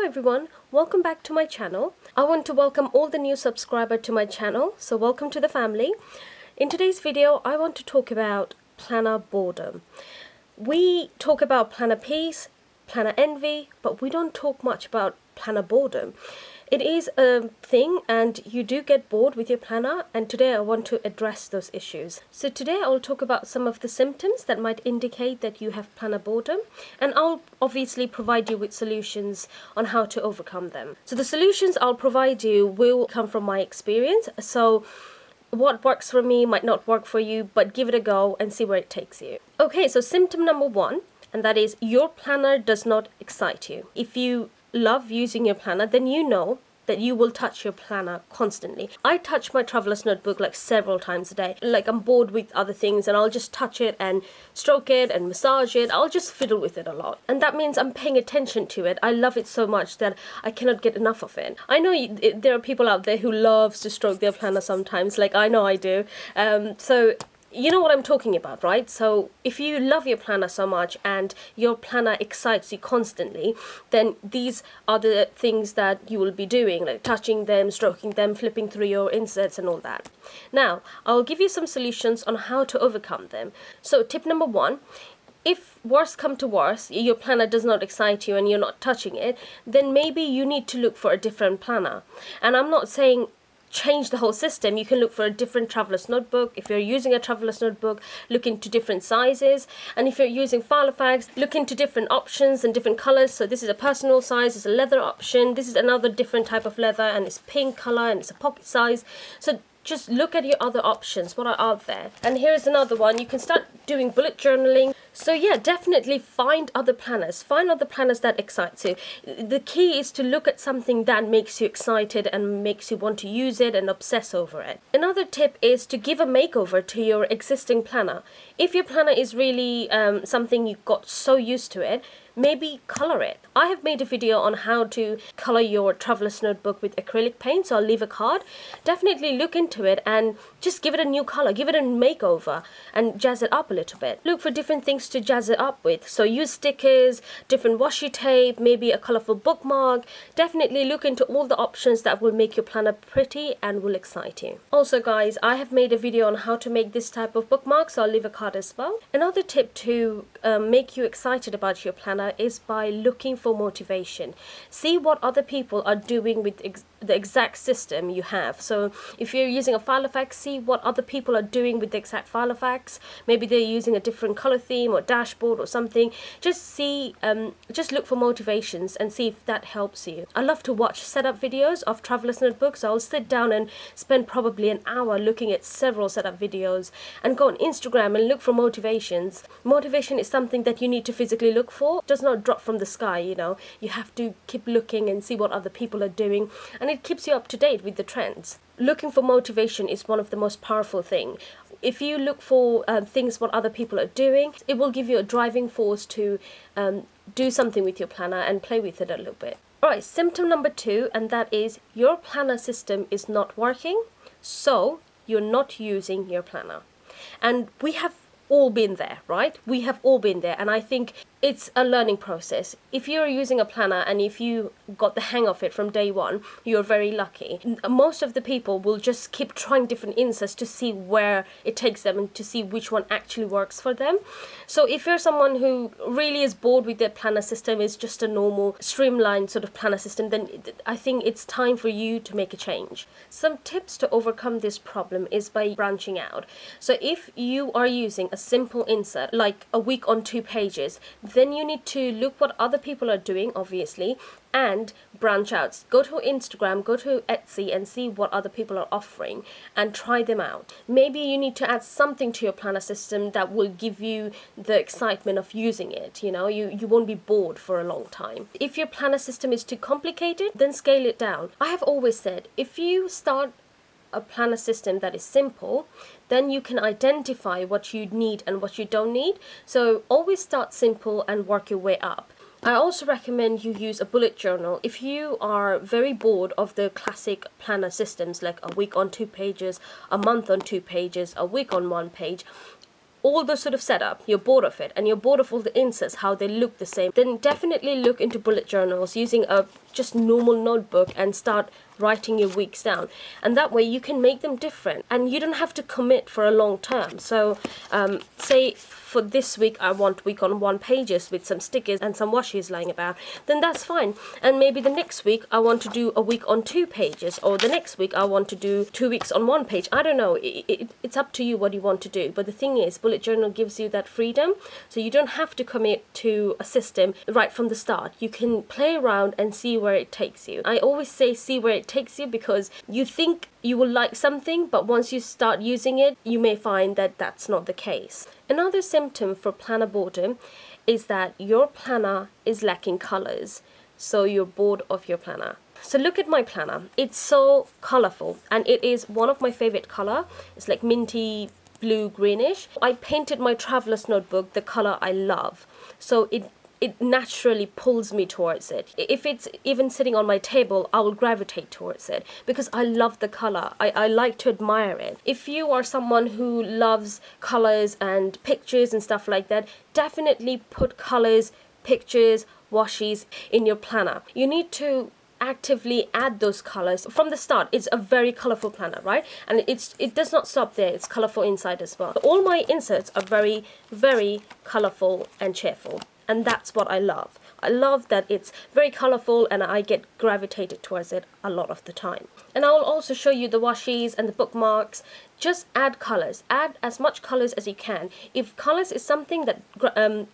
everyone, welcome back to my channel. I want to welcome all the new subscribers to my channel, so welcome to the family. In today's video, I want to talk about planner boredom. We talk about planner peace, planner envy, but we don't talk much about planner boredom. It is a thing and you do get bored with your planner, and today I want to address those issues. So today I'll talk about some of the symptoms that might indicate that you have planner boredom, and I'll obviously provide you with solutions on how to overcome them. So the solutions I'll provide you will come from my experience. So what works for me might not work for you, but give it a go and see where it takes you. Okay, so symptom number one, and that is your planner does not excite you. If you love using your planner, then you know that you will touch your planner constantly. I touch my traveler's notebook like several times a day. Like I'm bored with other things and I'll just touch it and stroke it and massage it. I'll just fiddle with it a lot. And that means I'm paying attention to it. I love it so much that I cannot get enough of it. I know there are people out there who loves to stroke their planner sometimes, like I know I do. So you know what I'm talking about, right? So if you love your planner so much and your planner excites you constantly, then these are the things that you will be doing, like touching them, stroking them, flipping through your inserts and all that. Now, I'll give you some solutions on how to overcome them. So tip number one, if worse come to worse, your planner does not excite you and you're not touching it, then maybe you need to look for a different planner. And I'm not saying change the whole system. You can look for a different traveler's notebook. If you're using a traveler's notebook, look into different sizes. And if you're using Filofax, look into different options and different colors. So this is a personal size, it's a leather option. This is another different type of leather and it's pink color and it's a pocket size. So just look at your other options, what are out there. And here's another one. You can start doing bullet journaling. So yeah, definitely find other planners. Find other planners that excite you. The key is to look at something that makes you excited and makes you want to use it and obsess over it. Another tip is to give a makeover to your existing planner. If your planner is really something you got so used to it, maybe color it. I have made a video on how to color your traveler's notebook with acrylic paint, so I'll leave a card. Definitely look into it and just give it a new color, give it a makeover and jazz it up a little bit. Look for different things to jazz it up with. So use stickers, different washi tape, maybe a colorful bookmark. Definitely look into all the options that will make your planner pretty and will excite you. Also guys, I have made a video on how to make this type of bookmark, so I'll leave a card as well. Another tip to make you excited about your planner is by looking for motivation. See what other people are doing with the exact system you have. So if you're using a Filofax, see what other people are doing with the exact Filofax. Maybe they're using a different color theme or dashboard or something. Just see, just look for motivations and see if that helps you. I love to watch setup videos of traveler's notebooks. So I'll sit down and spend probably an hour looking at several setup videos and go on Instagram and look for motivations. Motivation is something that you need to physically look for. It does not drop from the sky, you know. You have to keep looking and see what other people are doing, and it keeps you up to date with the trends. Looking for motivation is one of the most powerful things. If you look for things what other people are doing, it will give you a driving force to do something with your planner and play with it a little bit. Alright, symptom number two, and that is your planner system is not working, so you're not using your planner. And we have all been there, right? We have all been there, and I think it's a learning process. If you're using a planner and if you got the hang of it from day one, you're very lucky. Most of the people will just keep trying different inserts to see where it takes them and to see which one actually works for them. So if you're someone who really is bored with their planner system, is just a normal streamlined sort of planner system, then I think it's time for you to make a change. Some tips to overcome this problem is by branching out. So if you are using a simple insert like a week on 2 pages, then you need to look what other people are doing, obviously, and branch out. Go to Instagram, go to Etsy and see what other people are offering and try them out. Maybe you need to add something to your planner system that will give you the excitement of using it. You know, you won't be bored for a long time. If your planner system is too complicated, then scale it down. I have always said, if you start a planner system that is simple, then you can identify what you need and what you don't need. So always start simple and work your way up. I also recommend you use a bullet journal. If you are very bored of the classic planner systems like a week on 2 pages, a month on 2 pages, a week on 1 page, all the sort of setup, you're bored of it, and you're bored of all the inserts, how they look the same, then definitely look into bullet journals using a just normal notebook and start writing your weeks down, and that way you can make them different and you don't have to commit for a long term. So say for this week I want week on 1 pages with some stickers and some washes lying about, then that's fine. And maybe the next week I want to do a week on 2 pages, or the next week I want to do 2 weeks on 1 page. I don't know, it's up to you what you want to do. But the thing is, bullet journal gives you that freedom, so you don't have to commit to a system right from the start. You can play around and see where it takes you. I always say see where it takes you, because you think you will like something, but once you start using it, you may find that that's not the case. Another symptom for planner boredom is that your planner is lacking colors, so you're bored of your planner. So look at my planner. It's so colorful, and it is one of my favorite color. It's like minty blue greenish. I painted my traveler's notebook the color I love, so it naturally pulls me towards it. If it's even sitting on my table, I will gravitate towards it because I love the color. I like to admire it. If you are someone who loves colors and pictures and stuff like that, definitely put colors, pictures, washes in your planner. You need to actively add those colors from the start. It's a very colorful planner, right? And it does not stop there. It's colorful inside as well. All my inserts are very, very colorful and cheerful. And that's what I love. I love that it's very colorful and I get gravitated towards it a lot of the time. And I will also show you the washes and the bookmarks. Just add colors. Add as much colors as you can. If colors is something that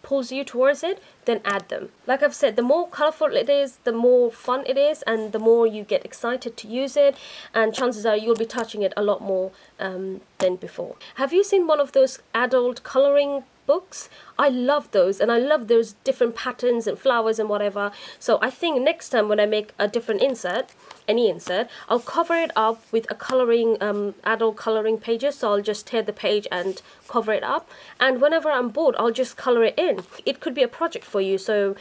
pulls you towards it, then add them. Like I've said, the more colorful it is, the more fun it is, and the more you get excited to use it, and chances are you'll be touching it a lot more than before. Have you seen one of those adult coloring books? I love those, and I love those different patterns and flowers and whatever. So I think next time when I make a different insert, any insert, I'll cover it up with a coloring, adult coloring pages. So I'll just tear the page and cover it up, and whenever I'm bored, I'll just color it in. It could be a project for you. So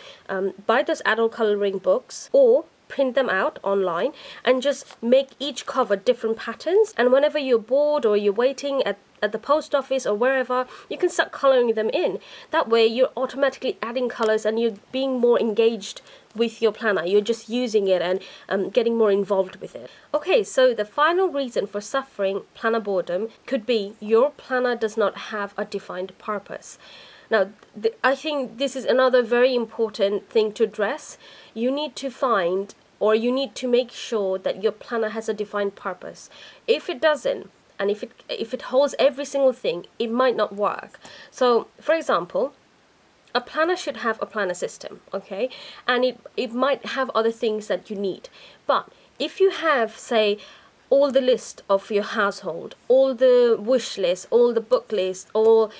buy those adult coloring books or print them out online and just make each cover different patterns, and whenever you're bored or you're waiting at the post office or wherever, you can start coloring them in. That way you're automatically adding colors and you're being more engaged with your planner. You're just using it and getting more involved with it. Okay, so the final reason for suffering planner boredom could be your planner does not have a defined purpose. Now, I think this is another very important thing to address. You need to find, or you need to make sure that your planner has a defined purpose. If it doesn't, and if it holds every single thing, it might not work. So, for example, a planner should have a planner system, okay? And it might have other things that you need. But if you have, say, all the list of your household, all the wish list, all the book list, all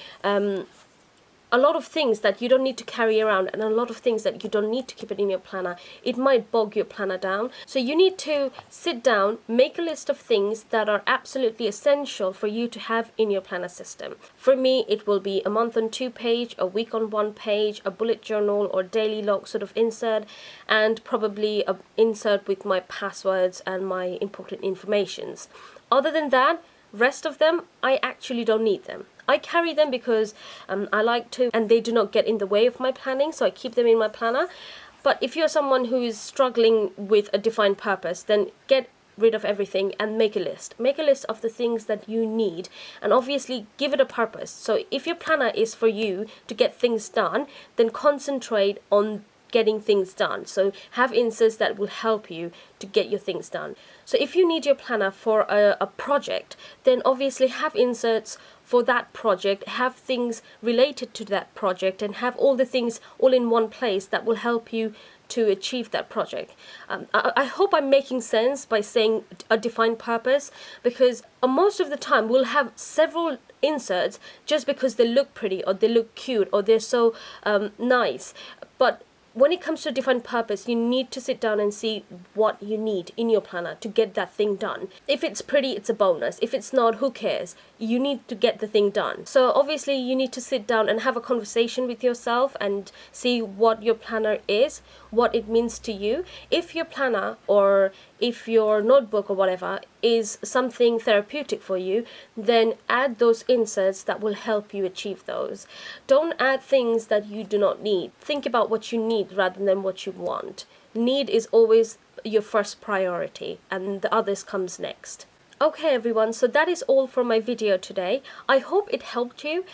a lot of things that you don't need to carry around, and a lot of things that you don't need to keep it in your planner, it might bog your planner down. So you need to sit down, make a list of things that are absolutely essential for you to have in your planner system. For me, it will be a month on 2 page, a week on 1 page, a bullet journal or daily log sort of insert, and probably an insert with my passwords and my important informations. Other than that, rest of them, I actually don't need them. I carry them because I like to, and they do not get in the way of my planning, so I keep them in my planner. But if you're someone who is struggling with a defined purpose, then get rid of everything and make a list. Make a list of the things that you need, and obviously give it a purpose. So if your planner is for you to get things done, then concentrate on getting things done. So have inserts that will help you to get your things done. So if you need your planner for a project, then obviously have inserts for that project, have things related to that project, and have all the things all in one place that will help you to achieve that project. I hope I'm making sense by saying a defined purpose, because most of the time we'll have several inserts just because they look pretty or they look cute or they're so nice. But when it comes to a defined purpose, you need to sit down and see what you need in your planner to get that thing done. If it's pretty, it's a bonus. If it's not, who cares? You need to get the thing done. So obviously you need to sit down and have a conversation with yourself and see what your planner is, what it means to you. If your planner or if your notebook or whatever is something therapeutic for you, then add those inserts that will help you achieve those. Don't add things that you do not need. Think about what you need rather than what you want. Need is always your first priority, and the others comes next. Okay everyone, so that is all for my video today. I hope it helped you.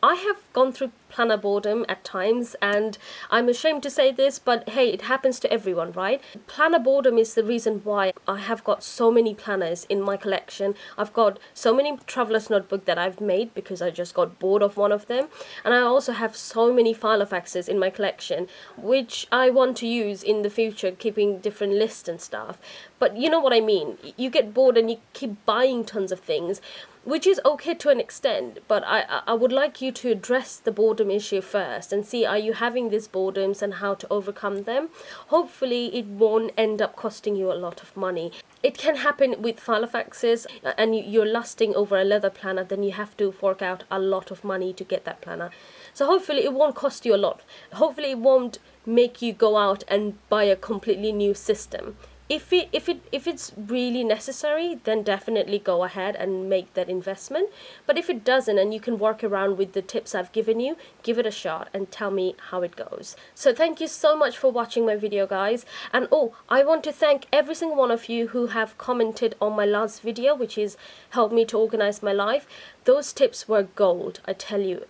I have gone through planner boredom at times, and I'm ashamed to say this, but hey, it happens to everyone, right? Planner boredom is the reason why I have got so many planners in my collection. I've got so many traveler's notebook that I've made because I just got bored of one of them, and I also have so many Filofaxes in my collection which I want to use in the future, keeping different lists and stuff. But you know what I mean, you get bored and you keep buying tons of things, which is okay to an extent, but I would like you to address the boredom issue first and see, are you having these boredoms and how to overcome them. Hopefully it won't end up costing you a lot of money. It can happen with Filofaxes, and you're lusting over a leather planner, then you have to fork out a lot of money to get that planner. So hopefully it won't cost you a lot. Hopefully it won't make you go out and buy a completely new system. If it's really necessary, then definitely go ahead and make that investment. But if it doesn't, and you can work around with the tips I've given you, give it a shot and tell me how it goes. So thank you so much for watching my video, guys. And oh, I want to thank every single one of you who have commented on my last video, which is helped me to organize my life. Those tips were gold, I tell you.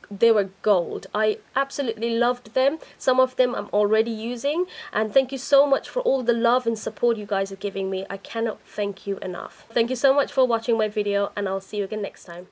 They were gold. I absolutely loved them. Some of them I'm already using, and thank you so much for all the love and support you guys are giving me. I cannot thank you enough. Thank you so much for watching my video, and I'll see you again next time.